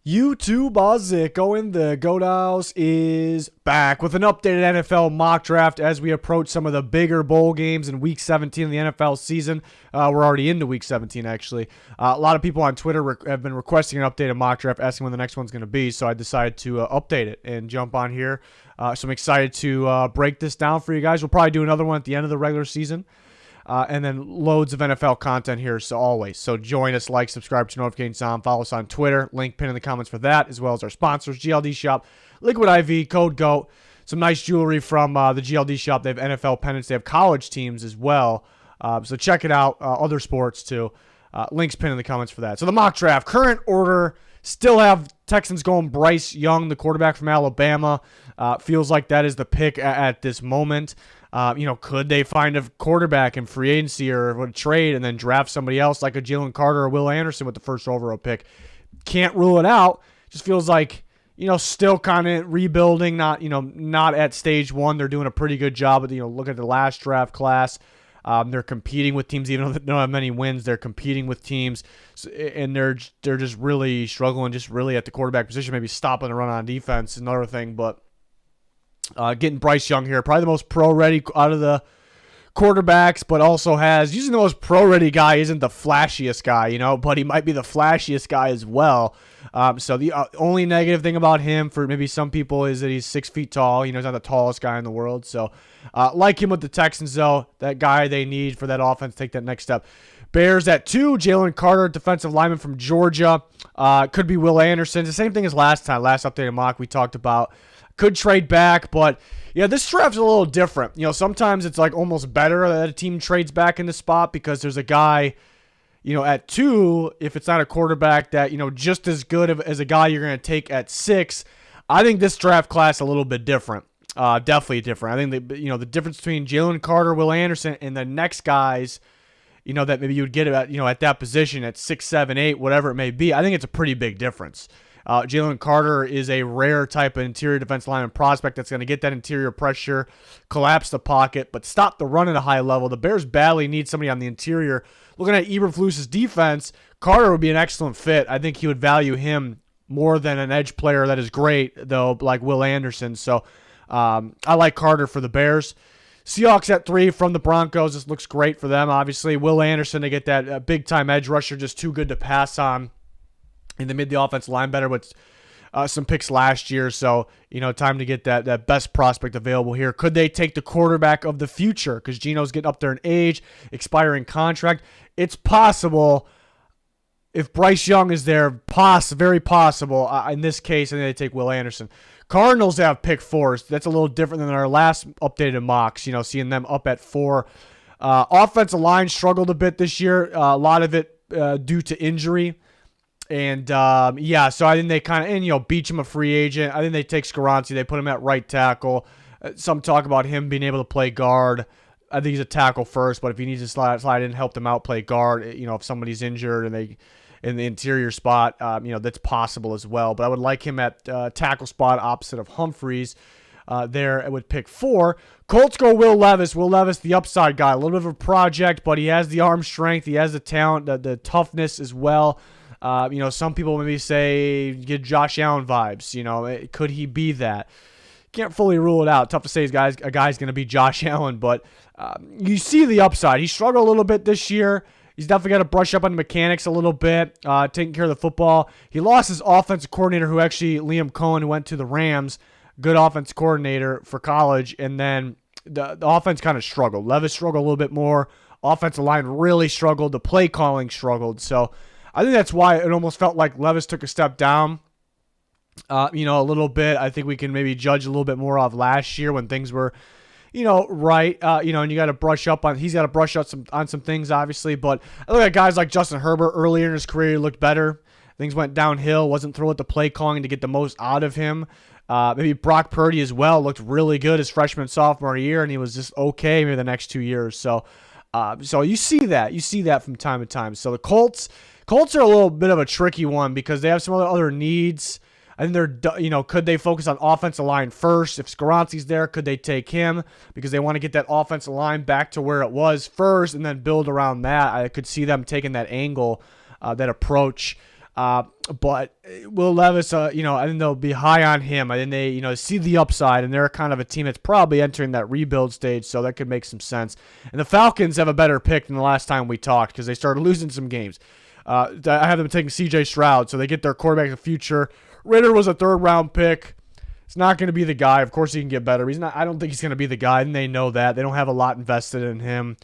YouTube Ozzico in the Goat House is back with an updated NFL mock draft as we approach some of the bigger bowl games in Week 17 of the NFL season. We're already into Week 17, actually. A lot of people on Twitter have been requesting an updated mock draft, asking when the next one's going to be, so I decided to update it and jump on here. So I'm excited to break this down for you guys. We'll probably do another one at the end of the regular season. And then loads of NFL content here, so always. So join us, like, subscribe to notifications on, follow us on Twitter, link pinned in the comments for that, as well as our sponsors, GLD Shop, Liquid IV, Code GOAT, some nice jewelry from the GLD Shop. They have NFL pennants, they have college teams as well. So check it out, other sports too. Links pinned in the comments for that. So the mock draft, current order, still have Texans going Bryce Young, the quarterback from Alabama. Feels like that is the pick at this moment. Could they find a quarterback in free agency or a trade and then draft somebody else like a Jalen Carter or Will Anderson with the first overall pick? Can't rule it out. Just feels like, still kind of rebuilding, not at stage one. They're doing a pretty good job with, look at the last draft class. They're competing with teams, even though they don't have many wins. They're competing with teams, and they're just really struggling, just really at the quarterback position, maybe stopping the run on defense, another thing, but getting Bryce Young here, probably the most pro-ready out of the quarterbacks, but also has, usually the most pro-ready guy isn't the flashiest guy, but he might be the flashiest guy as well. So the only negative thing about him for maybe some people is that he's 6 feet tall. He's not the tallest guy in the world. So like him with the Texans, though, that guy they need for that offense to take that next step. Bears at 2, Jalen Carter, defensive lineman from Georgia. Could be Will Anderson. The same thing as last updated mock we talked about. Could trade back, but this draft's a little different. Sometimes it's like almost better that a team trades back in the spot because there's a guy, at 2, if it's not a quarterback that, just as good as a guy you're going to take at 6. I think this draft class a little bit different. Definitely different. I think the difference between Jalen Carter, Will Anderson, and the next guys, that maybe you would get at that position at 6, 7, 8, whatever it may be. I think it's a pretty big difference. Jalen Carter is a rare type of interior defense lineman prospect that's going to get that interior pressure, collapse the pocket, but stop the run at a high level. The Bears badly need somebody on the interior. Looking at Eberflus's defense, Carter would be an excellent fit. I think he would value him more than an edge player that is great, though, like Will Anderson. So I like Carter for the Bears. Seahawks at 3 from the Broncos. This looks great for them, obviously. Will Anderson to get that big-time edge rusher, just too good to pass on. In the the offensive line better with some picks last year. So, time to get that best prospect available here. Could they take the quarterback of the future? Because Geno's getting up there in age, expiring contract. It's possible if Bryce Young is there, very possible. In this case, and they take Will Anderson. Cardinals have pick 4. That's a little different than our last updated mocks, seeing them up at 4. Offensive line struggled a bit this year. A lot of it due to injury. And, so I think they kind of, Beach him a free agent. I think they take Skoronski. They put him at right tackle. Some talk about him being able to play guard. I think he's a tackle first, but if he needs to slide in, help them out, play guard. If somebody's injured and they in the interior spot, that's possible as well. But I would like him at tackle spot opposite of Humphreys. There it would pick 4. Colts go Will Levis. Will Levis, the upside guy. A little bit of a project, but he has the arm strength. He has the talent, the toughness as well. Some people maybe say get Josh Allen vibes. Could he be that? Can't fully rule it out. Tough to say a guy's going to be Josh Allen, but you see the upside. He struggled a little bit this year. He's definitely got to brush up on the mechanics a little bit, taking care of the football. He lost his offensive coordinator, Liam Cohen, who went to the Rams, good offensive coordinator for college, and then the offense kind of struggled. Levis struggled a little bit more. Offensive line really struggled. The play calling struggled. So I think that's why it almost felt like Levis took a step down, a little bit. I think we can maybe judge a little bit more of last year when things were, right. And you got to brush up on. He's got to brush up on some things, obviously. But I look at guys like Justin Herbert earlier in his career. He looked better. Things went downhill. Wasn't throwing at the play calling to get the most out of him. Maybe Brock Purdy as well looked really good his freshman sophomore year, and he was just okay maybe the next 2 years. So you see that from time to time. So the Colts are a little bit of a tricky one because they have some other needs. I think they're, could they focus on offensive line first? If Skoronski's there, could they take him? Because they want to get that offensive line back to where it was first and then build around that. I could see them taking that angle, that approach. But Will Levis, I think they'll be high on him. I think they, see the upside, and they're kind of a team that's probably entering that rebuild stage, so that could make some sense. And the Falcons have a better pick than the last time we talked because they started losing some games. I have them taking C.J. Stroud, so they get their quarterback of the future. Ritter was a third-round pick. It's not going to be the guy. Of course, he can get better. He's not. I don't think he's going to be the guy, and they know that. They don't have a lot invested in him,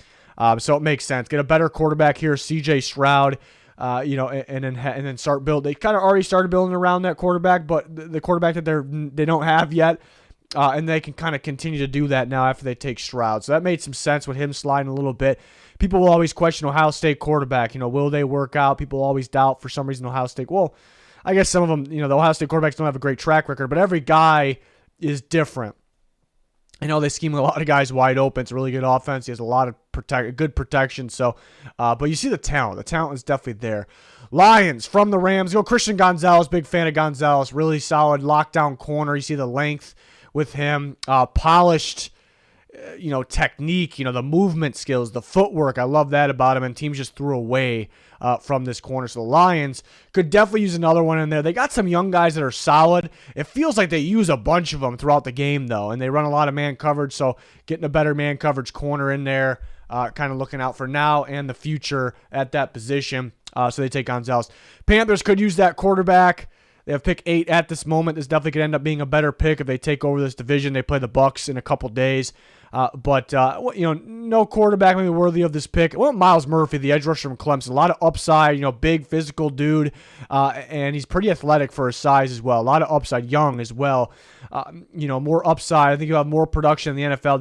so it makes sense. Get a better quarterback here, C.J. Stroud. And then start build. They kind of already started building around that quarterback, but the quarterback that they don't have yet, and they can kind of continue to do that now after they take Stroud. So that made some sense with him sliding a little bit. People will always question Ohio State quarterback. Will they work out? People always doubt for some reason Ohio State. Well, I guess some of them, the Ohio State quarterbacks don't have a great track record, but every guy is different. They scheme a lot of guys wide open. It's a really good offense. He has a lot of good protection. So, but you see the talent. The talent is definitely there. Lions from the Rams. Christian Gonzalez. Big fan of Gonzalez. Really solid lockdown corner. You see the length with him. Polished, technique. The movement skills, the footwork. I love that about him. And teams just threw away from this corner. So the Lions could definitely use another one in there. They got some young guys that are solid. It feels like they use a bunch of them throughout the game, though, and they run a lot of man coverage, so getting a better man coverage corner in there, kind of looking out for now and the future at that position. So they take Gonzalez. Panthers could use that quarterback. They have pick 8 at this moment. This definitely could end up being a better pick if they take over this division. They play the Bucs in a couple days. But no quarterback maybe worthy of this pick. Well, Miles Murphy, the edge rusher from Clemson. A lot of upside, big physical dude. And he's pretty athletic for his size as well. A lot of upside, young as well. More upside. I think he'll have more production in the NFL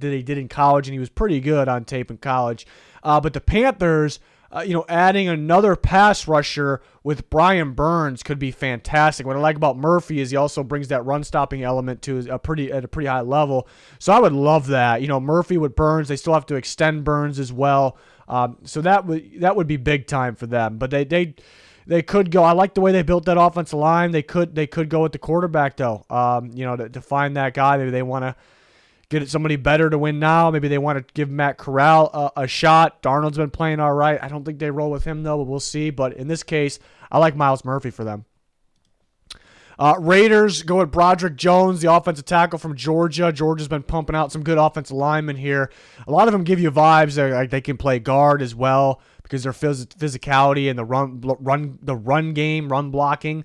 than he did in college, and he was pretty good on tape in college. But the Panthers, adding another pass rusher with Brian Burns could be fantastic. What I like about Murphy is he also brings that run-stopping element to at a pretty high level. So I would love that. Murphy with Burns, they still have to extend Burns as well. So that would be big time for them. But they could go. I like the way they built that offensive line. They could go with the quarterback though. To find that guy. Maybe they want to get somebody better to win now. Maybe they want to give Matt Corral a shot. Darnold's been playing all right. I don't think they roll with him, though, but we'll see. But in this case, I like Miles Murphy for them. Raiders go with Broderick Jones, the offensive tackle from Georgia. Georgia's been pumping out some good offensive linemen here. A lot of them give you vibes like they can play guard as well because their physicality and the run game, run blocking.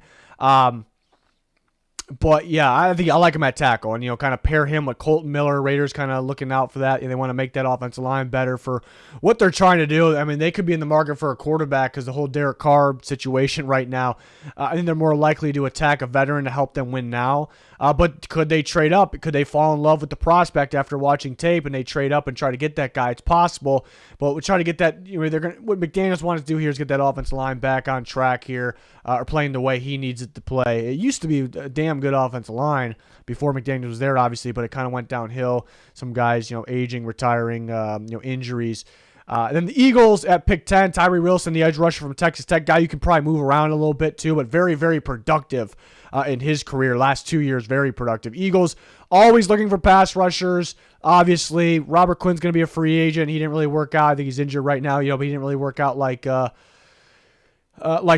But, yeah, I think I like him at tackle. And, kind of pair him with Colton Miller. Raiders kind of looking out for that. And they want to make that offensive line better for what they're trying to do. I mean, they could be in the market for a quarterback because the whole Derek Carr situation right now. I think they're more likely to attack a veteran to help them win now. But could they trade up? Could they fall in love with the prospect after watching tape and they trade up and try to get that guy? It's possible. But we try to get that. What McDaniels wants to do here is get that offensive line back on track here or playing the way he needs it to play. It used to be a damn good offensive line before McDaniels was there, obviously, but it kind of went downhill. Some guys, aging, retiring, injuries. Then the Eagles at pick 10, Tyree Wilson, the edge rusher from Texas Tech, guy you can probably move around a little bit too, but very, very productive in his career. Last 2 years, very productive. Eagles always looking for pass rushers. Obviously, Robert Quinn's going to be a free agent. He didn't really work out. I think he's injured right now, but he didn't really work out like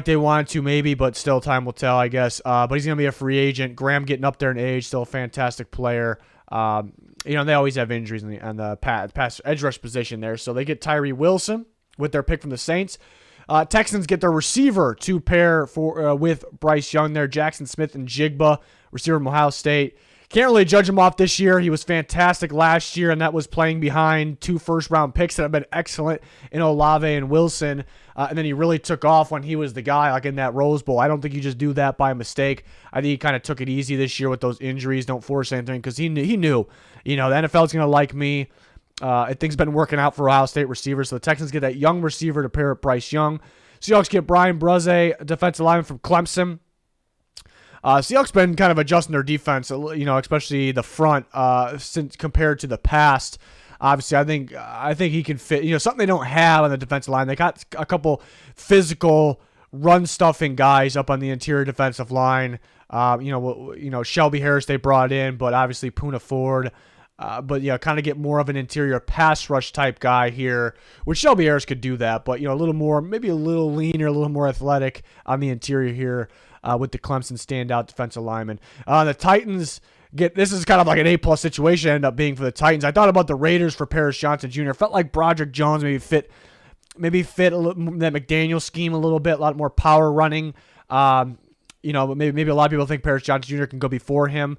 they wanted to maybe, but still time will tell, I guess. But he's going to be a free agent. Graham getting up there in age, still a fantastic player. They always have injuries on the pass edge rush position there. So they get Tyree Wilson with their pick from the Saints. Texans get their receiver to pair with Bryce Young there. Jackson Smith and Jigba, receiver from Ohio State. Can't really judge him off this year. He was fantastic last year, and that was playing behind 2 first-round picks that have been excellent in Olave and Wilson. And then he really took off when he was the guy, like in that Rose Bowl. I don't think you just do that by mistake. I think he kind of took it easy this year with those injuries. Don't force anything because he knew, the NFL's going to like me. I think it's been working out for Ohio State receivers. So the Texans get that young receiver to pair with Bryce Young. Seahawks get Brian Bruze, a defensive lineman from Clemson. Seahawks been kind of adjusting their defense, especially the front, since compared to the past. Obviously, I think he can fit. Something they don't have on the defensive line. They got a couple physical run-stuffing guys up on the interior defensive line. Shelby Harris they brought in, but obviously Poona Ford. But kind of get more of an interior pass rush type guy here, which Shelby Harris could do that. But a little more, maybe a little leaner, a little more athletic on the interior here with the Clemson standout defensive lineman. The Titans this is kind of like an A+ situation ended up being for the Titans. I thought about the Raiders for Paris Johnson Jr. Felt like Broderick Jones maybe fit a little, that McDaniel scheme a little bit, a lot more power running. But maybe a lot of people think Paris Johnson Jr. can go before him.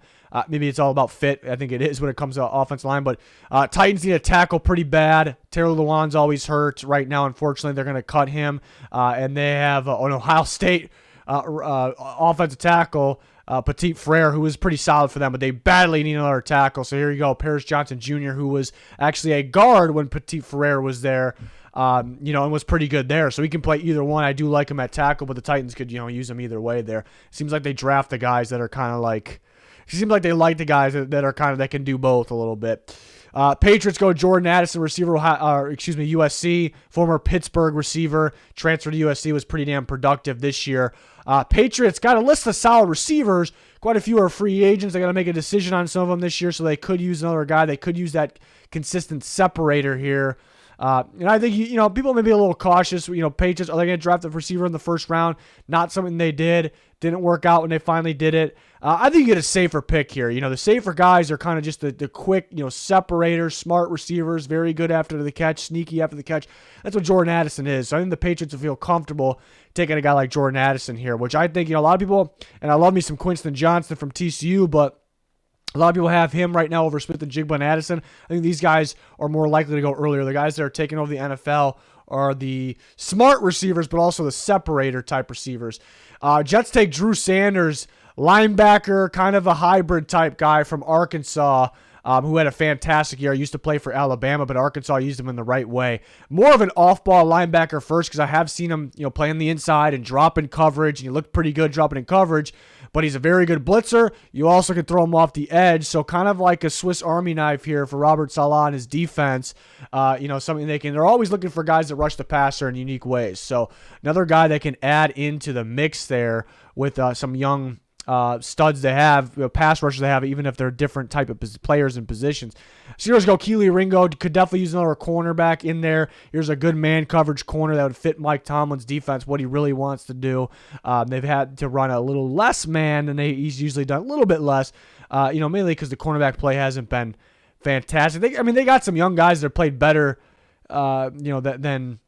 Maybe it's all about fit. I think it is when it comes to offensive line. But Titans need a tackle pretty bad. Taylor Lewan's always hurt right now. Unfortunately, they're going to cut him. And they have an Ohio State offensive tackle, Petit Frere, who was pretty solid for them. But they badly need another tackle. So here you go, Paris Johnson Jr., who was actually a guard when Petit Frere was there. And was pretty good there. So he can play either one. I do like him at tackle, but the Titans could, use him either way there. Seems like they draft the guys that are kind of like, it seems like they like the guys that are kind of, that can do both a little bit. Patriots go Jordan Addison, receiver, USC, former Pittsburgh receiver, transferred to USC, was pretty damn productive this year. Patriots got a list of solid receivers. Quite a few are free agents. They got to make a decision on some of them this year, so they could use another guy. They could use that consistent separator here. And I think, people may be a little cautious. Patriots, are they going to draft a receiver in the first round? Not something they did. Didn't work out when they finally did it. I think you get a safer pick here. The safer guys are kind of just the quick, separators, smart receivers, very good after the catch, sneaky after the catch. That's what Jordan Addison is. So I think the Patriots will feel comfortable taking a guy like Jordan Addison here, which I think, a lot of people, and I love me some Quinton Johnson from TCU, but a lot of people have him right now over Smith and Jigba and Addison. I think these guys are more likely to go earlier. The guys that are taking over the NFL are the smart receivers, but also the separator type receivers. Jets take Drew Sanders, linebacker, kind of a hybrid type guy from Arkansas, who had a fantastic year. Used to play for Alabama, but Arkansas used him in the right way. More of an off-ball linebacker first, because I have seen him, play on the inside and drop in coverage, and he looked pretty good dropping in coverage. But he's a very good blitzer. You also can throw him off the edge. So kind of like a Swiss Army knife here for Robert Saleh and his defense. Something they're always looking for guys that rush the passer in unique ways. So another guy that can add into the mix there with some young studs they have, pass rushers they have, even if they're different type of players and positions. Steelers go Keely Ringo. Could definitely use another cornerback in there. Here's a good man coverage corner that would fit Mike Tomlin's defense, what he really wants to do. They've had to run a little less man than he's usually done, a little bit less, mainly because the cornerback play hasn't been fantastic. They got some young guys that played better, than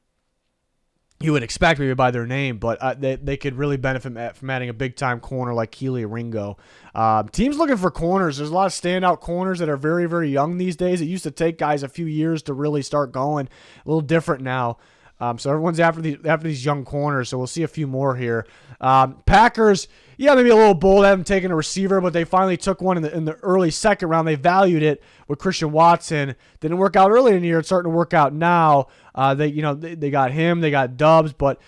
you would expect maybe by their name, but they could really benefit from adding a big-time corner like Keely Ringo. Teams looking for corners. There's a lot of standout corners that are very, very young these days. It used to take guys a few years to really start going. A little different now. So everyone's after these young corners, so we'll see a few more here. Packers, maybe a little bold. They haven't taken a receiver, but they finally took one in the early second round. They valued it with Christian Watson. Didn't work out early in the year. It's starting to work out now. They got him. They got Dubs, but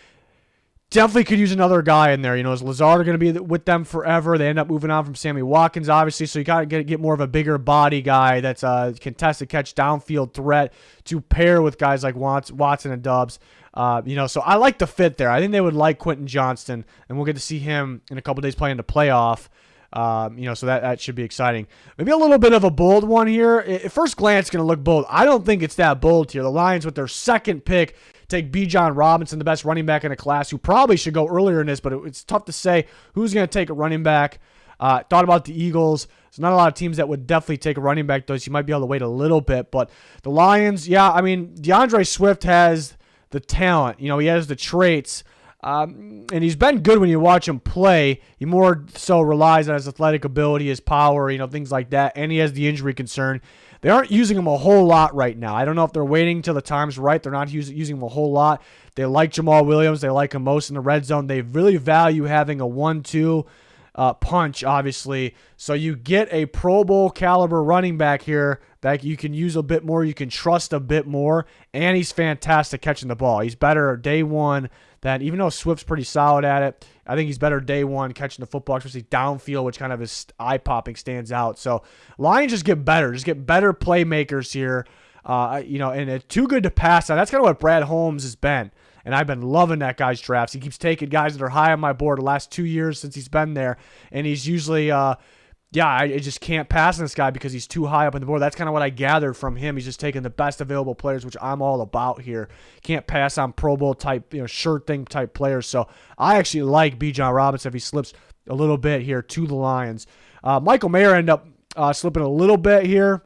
definitely could use another guy in there. Is Lazard going to be with them forever? They end up moving on from Sammy Watkins, obviously, so you got to get more of a bigger body guy that's a contested catch downfield threat to pair with guys like Watson and Dubs. So I like the fit there. I think they would like Quinton Johnston, and we'll get to see him in a couple days playing the playoff. So that should be exciting. Maybe a little bit of a bold one here. At first glance, it's going to look bold. I don't think it's that bold here. The Lions, with their second pick, take Bijan Robinson, the best running back in the class, who probably should go earlier in this, but it's tough to say who's going to take a running back. Thought about the Eagles. There's not a lot of teams that would definitely take a running back, though, so you might be able to wait a little bit. But the Lions, DeAndre Swift has the talent. He has the traits. And he's been good when you watch him play. He more so relies on his athletic ability, his power, things like that. And he has the injury concern. They aren't using him a whole lot right now. I don't know if they're waiting till the time's right. They're not using him a whole lot. They like Jamal Williams. They like him most in the red zone. They really value having a 1-2 punch, obviously. So you get a Pro Bowl caliber running back here that you can use a bit more, you can trust a bit more, and he's fantastic catching the ball. He's better day one than, even though Swift's pretty solid at it, I think he's better day one catching the football, especially downfield, which kind of is eye-popping, stands out. So Lions just get better playmakers here, and it's too good to pass on. That's kind of what Brad Holmes has been. And I've been loving that guy's drafts. He keeps taking guys that are high on my board the last 2 years since he's been there. And he's usually, yeah, I just can't pass on this guy because he's too high up on the board. That's kind of what I gathered from him. He's just taking the best available players, which I'm all about here. Can't pass on Pro Bowl type, sure thing type players. So I actually like Bijan Robinson if he slips a little bit here to the Lions. Michael Mayer ended up slipping a little bit here.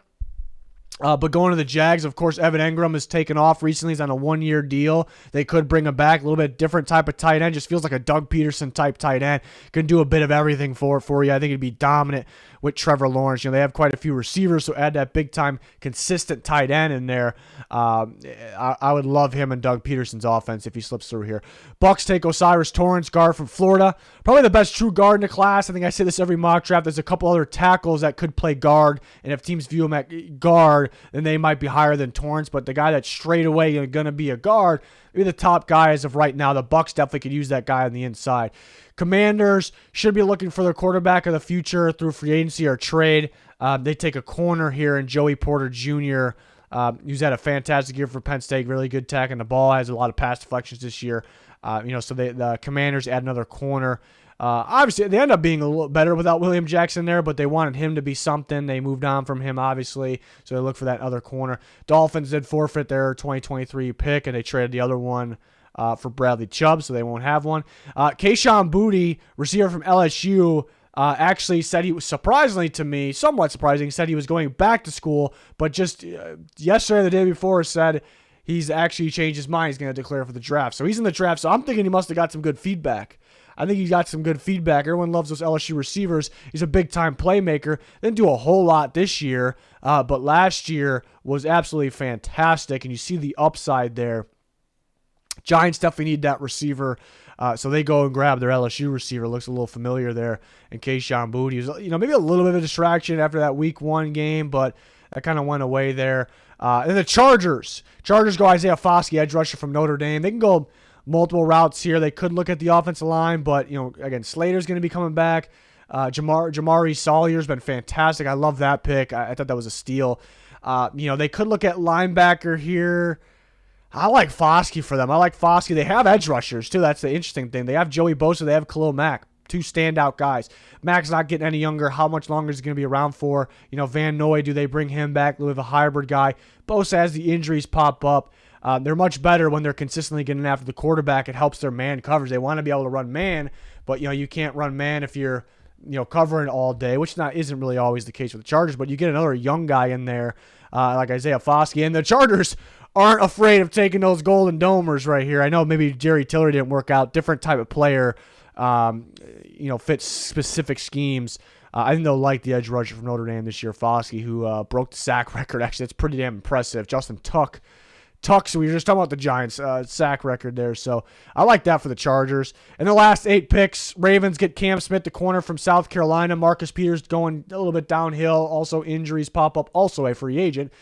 But going to the Jags, of course, Evan Engram has taken off recently. He's on a 1-year deal. They could bring him back. A little bit different type of tight end. Just feels like a Doug Peterson type tight end. Can do a bit of everything for you. I think he'd be dominant with Trevor Lawrence. They have quite a few receivers, so add that big-time consistent tight end in there. I would love him in Doug Peterson's offense if he slips through here. Bucks take Osiris Torrance, guard from Florida. Probably the best true guard in the class. I think I say this every mock draft. There's a couple other tackles that could play guard, and if teams view him at guard, then they might be higher than Torrance. But the guy that's straight away going to be a guard, maybe the top guy as of right now. The Bucks definitely could use that guy on the inside. Commanders should be looking for their quarterback of the future through free agency or trade. They take a corner here in Joey Porter Jr., who's had a fantastic year for Penn State. Really good tacking the ball. Has a lot of pass deflections this year. So the Commanders add another corner. Obviously, they end up being a little better without William Jackson there, but they wanted him to be something. They moved on from him, obviously, so they look for that other corner. Dolphins did forfeit their 2023 pick, and they traded the other one for Bradley Chubb, so they won't have one. Kayshon Boutte, receiver from LSU, actually said he was, surprisingly to me, somewhat surprising, said he was going back to school, but just yesterday or the day before said he's actually changed his mind. He's going to declare for the draft. So he's in the draft, so I'm thinking he must have got some good feedback. I think he got some good feedback. Everyone loves those LSU receivers. He's a big-time playmaker. Didn't do a whole lot this year, but last year was absolutely fantastic, and you see the upside there. Giants definitely need that receiver, so they go and grab their LSU receiver. Looks a little familiar there in Kayshon Boutte. He was, maybe a little bit of a distraction after that Week 1 game, but that kind of went away there. And the Chargers go Isaiah Foskey, edge rusher from Notre Dame. They can go multiple routes here. They could look at the offensive line, but, again, Slater's going to be coming back. Jamari Salyer's been fantastic. I love that pick. I thought that was a steal. They could look at linebacker here. I like Foskey for them. I like Foskey. They have edge rushers, too. That's the interesting thing. They have Joey Bosa. They have Khalil Mack. Two standout guys. Mack's not getting any younger. How much longer is he going to be around for? Van Noy, do they bring him back? They have a hybrid guy. Bosa, as the injuries pop up, they're much better when they're consistently getting after the quarterback. It helps their man coverage. They want to be able to run man, but you can't run man if you're covering all day, which isn't really always the case with the Chargers. But you get another young guy in there like Isaiah Foskey, and the Chargers aren't afraid of taking those golden domers right here. I know maybe Jerry Tillery didn't work out, different type of player, fits specific schemes. I think they'll like the edge rusher from Notre Dame this year, Foskey, who broke the sack record. Actually, that's pretty damn impressive. Justin Tuck, so we were just talking about the Giants sack record there. So I like that for the Chargers. In the last 8 picks, Ravens get Cam Smith, the corner from South Carolina. Marcus Peters going a little bit downhill. Also injuries pop up. Also a free agent.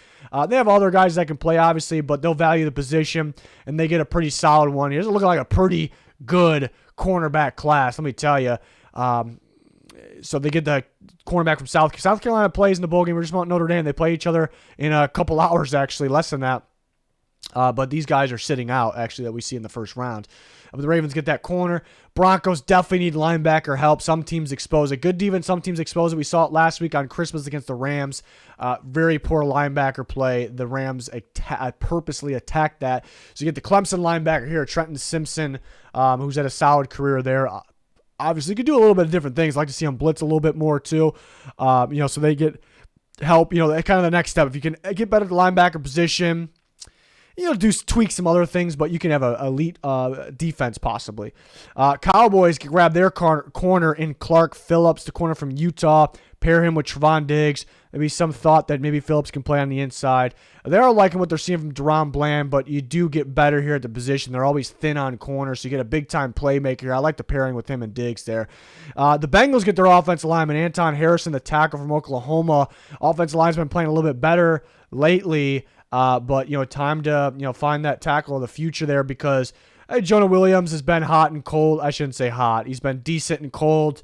They have other guys that can play, obviously, but they'll value the position, and they get a pretty solid one. Here's looking like a pretty good cornerback class, let me tell you. So they get the cornerback from South Carolina plays in the bowl game. We're just about Notre Dame. They play each other in a couple hours, actually, less than that. But these guys are sitting out, actually, that we see in the first round. But the Ravens get that corner. Broncos definitely need linebacker help. Some teams expose it. Good defense, some teams expose it. We saw it last week on Christmas against the Rams. Very poor linebacker play. The Rams purposely attacked that. So you get the Clemson linebacker here, Trenton Simpson, who's had a solid career there. Obviously, could do a little bit of different things. I'd like to see him blitz a little bit more, too. So they get help. Kind of the next step. If you can get better at the linebacker position, tweak some other things, but you can have an elite defense possibly. Cowboys can grab their corner in Clark Phillips, the corner from Utah, pair him with Trevon Diggs. Maybe some thought that maybe Phillips can play on the inside. They are liking what they're seeing from Deron Bland, but you do get better here at the position. They're always thin on corners, so you get a big-time playmaker. I like the pairing with him and Diggs there. The Bengals get their offensive lineman, Anton Harrison, the tackle from Oklahoma. Offensive line's been playing a little bit better lately. But time to find that tackle of the future there, because Jonah Williams has been hot and cold. I shouldn't say hot. He's been decent and cold.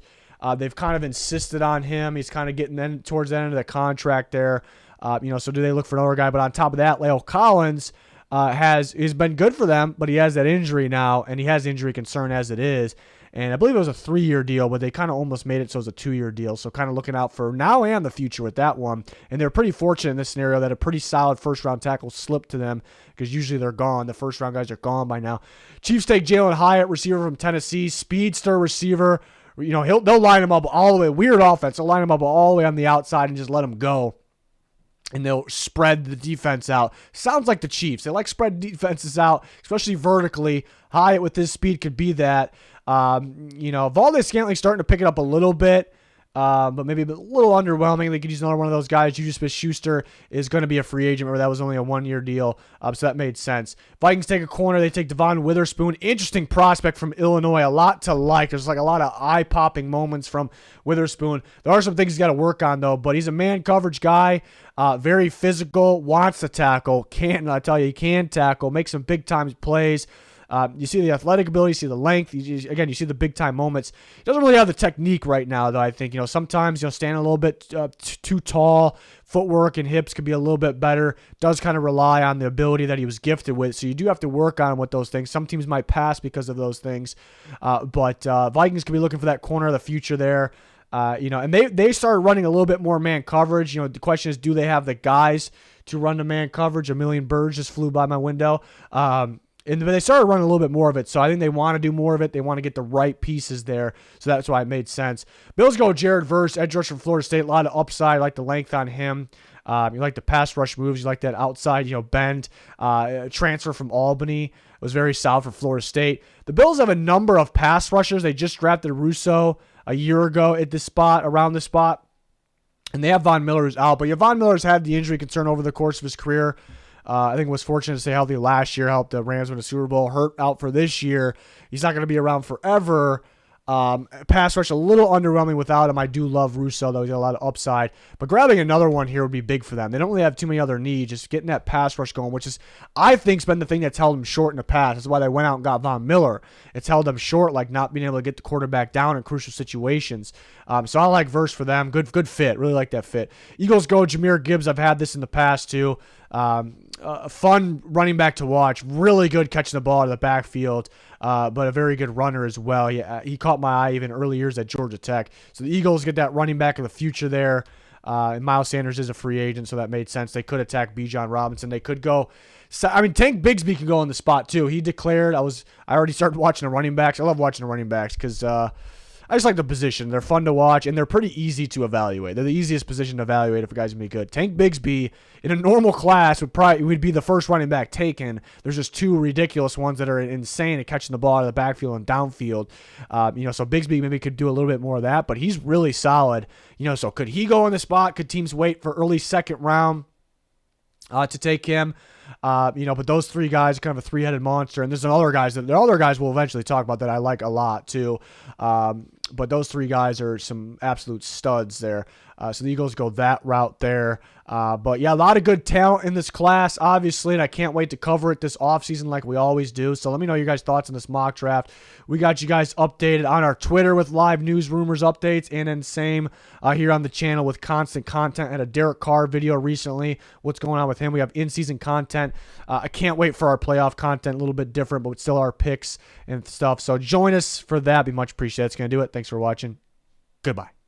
They've kind of insisted on him. He's kind of getting towards the end of the contract there. So do they look for another guy? But on top of that, La'el Collins has been good for them, but he has that injury now, and he has injury concern as it is. And I believe it was a 3-year deal, but they kind of almost made it so it was a 2-year deal. So kind of looking out for now and the future with that one. And they're pretty fortunate in this scenario that a pretty solid first-round tackle slipped to them because usually they're gone. The first-round guys are gone by now. Chiefs take Jalen Hyatt, receiver from Tennessee, speedster receiver. They'll line him up all the way. Weird offense. They'll line him up all the way on the outside and just let him go. And they'll spread the defense out. Sounds like the Chiefs. They like spread defenses out, especially vertically. Hyatt with his speed could be that. Valdes-Scantling starting to pick it up a little bit, but maybe a little underwhelming. They could use another one of those guys. Juju Smith-Schuster is going to be a free agent. Remember, that was only a 1-year deal, so that made sense. Vikings take a corner. They take Devon Witherspoon. Interesting prospect from Illinois. A lot to like. There's like a lot of eye-popping moments from Witherspoon. There are some things he's got to work on, though, but he's a man coverage guy. Very physical, wants to tackle. I tell you, he can tackle, make some big-time plays. You see the athletic ability, you see the length. You see the big-time moments. He doesn't really have the technique right now, though, I think. Sometimes, standing a little bit too tall, footwork and hips could be a little bit better. Does kind of rely on the ability that he was gifted with, so you do have to work on with those things. Some teams might pass because of those things, but Vikings could be looking for that corner of the future there. And they started running a little bit more man coverage. The question is, do they have the guys to run the man coverage? A million birds just flew by my window. And they started running a little bit more of it, so I think they want to do more of it. They want to get the right pieces there, so that's why it made sense. Bills go Jared Verse, edge rush from Florida State. A lot of upside. I like the length on him. You like the pass rush moves. You like that outside, bend. Transfer from Albany. It was very solid for Florida State. The Bills have a number of pass rushers. They just drafted Russo a year ago at this spot, around this spot. And they have Von Miller who's out. But Von Miller's had the injury concern over the course of his career. I think was fortunate to stay healthy last year, helped the Rams win a Super Bowl. Hurt out for this year. He's not going to be around forever. Pass rush a little underwhelming without him. I do love Russo, though. He's got a lot of upside. But grabbing another one here would be big for them. They don't really have too many other needs. Just getting that pass rush going, which is, I think, has been the thing that's held them short in the past. That's why they went out and got Von Miller. It's held them short, like not being able to get the quarterback down in crucial situations. So I like Verse for them. Good fit. Really like that fit. Eagles go Jahmyr Gibbs. I've had this in the past, too. A fun running back to watch. Really good catching the ball out of the backfield, but a very good runner as well. He caught my eye even early years at Georgia Tech. So the Eagles get that running back of the future there. And Miles Sanders is a free agent, so that made sense. They could attack Bijan Robinson. They could go. Tank Bigsby can go on the spot too. He declared. I already started watching the running backs. I love watching the running backs because I just like the position. They're fun to watch, and they're pretty easy to evaluate. They're the easiest position to evaluate if a guy's going to be good. Tank Bigsby, in a normal class, would be the first running back taken. There's just two ridiculous ones that are insane at catching the ball out of the backfield and downfield. So Bigsby maybe could do a little bit more of that, but he's really solid. So could he go on the spot? Could teams wait for early second round to take him? But those three guys are kind of a three-headed monster, and there's some other guys we'll eventually talk about that I like a lot too. But those three guys are some absolute studs there. So the Eagles go that route there. But yeah, a lot of good talent in this class, obviously, and I can't wait to cover it this offseason like we always do. So let me know your guys' thoughts on this mock draft. We got you guys updated on our Twitter with live news, rumors, updates, and then same here on the channel with constant content. I had a Derek Carr video recently. What's going on with him? We have in-season content. I can't wait for our playoff content, a little bit different, but still our picks and stuff. So join us for that. Be much appreciated. It's going to do it. Thanks for watching. Goodbye.